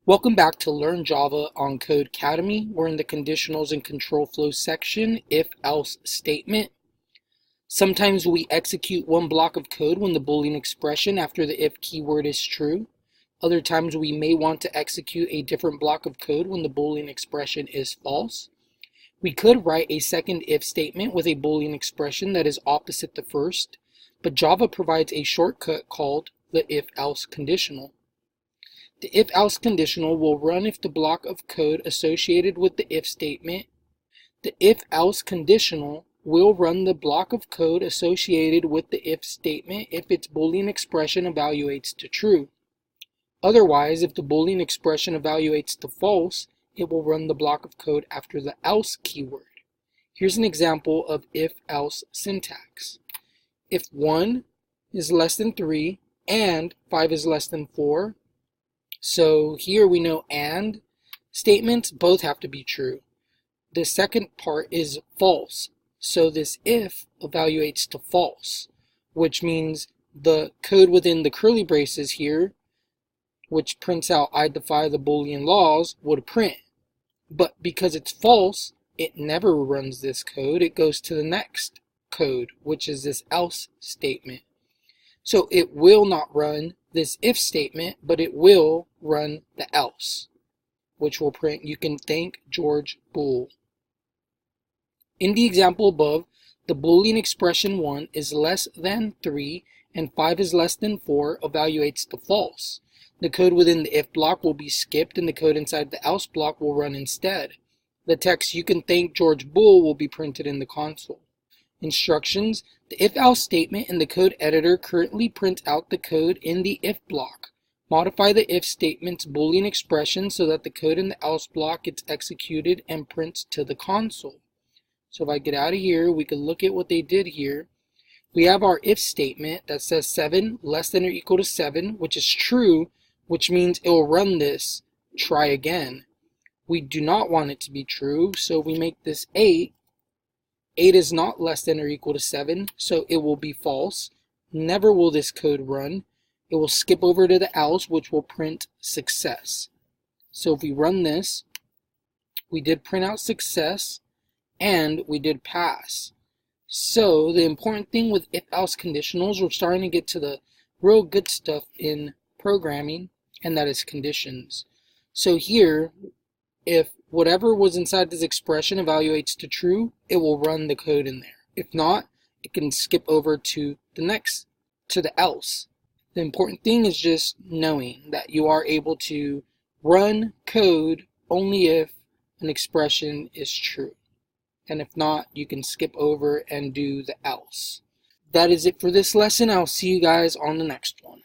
Welcome back to Learn Java on Codecademy. We're in the conditionals and control flow section, if-else statement. Sometimes we execute one block of code when the Boolean expression after the if keyword is true. Other times we may want to execute a different block of code when the Boolean expression is false. We could write a second if statement with a Boolean expression that is opposite the first, but Java provides a shortcut called the if-else conditional. The if-else conditional will run if the block of code associated with the if statement. The if-else conditional will run the block of code associated with the if statement if its Boolean expression evaluates to true. Otherwise, if the Boolean expression evaluates to false, it will run the block of code after the else keyword. Here's an example of if-else syntax. If 1 is less than 3 and 5 is less than 4, so here we know and statements both have to be true. The second part is false. So this if evaluates to false, which means the code within the curly braces here, which prints out I defy the Boolean laws, would print. But because it's false, it never runs this code. It goes to the next code, which is this else statement. So it will not run this if statement, but it will run the else, which will print, "You can thank George Boole." In the example above, the Boolean expression 1 is less than 3 and 5 is less than 4 evaluates to false. The code within the if block will be skipped and the code inside the else block will run instead. The text "You can thank George Boole" will be printed in the console. Instructions: the if-else statement in the code editor currently prints out the code in the if block. Modify the if statement's Boolean expression so that the code in the else block gets executed and prints to the console. So if I get out of here, we can look at what they did here. We have our if statement that says 7 less than or equal to 7, which is true, which means it will run this try again. We do not want it to be true, so we make this 8. 8 is not less than or equal to 7, so it will be false. Never will this code run. It will skip over to the else, which will print success. So if we run this, we did print out success, and we did pass. So the important thing with if-else conditionals, we're starting to get to the real good stuff in programming, and that is conditions. So here, if whatever was inside this expression evaluates to true, it will run the code in there. If not, it can skip over to the next, to the else. The important thing is just knowing that you are able to run code only if an expression is true. And if not, you can skip over and do the else. That is it for this lesson. I'll see you guys on the next one.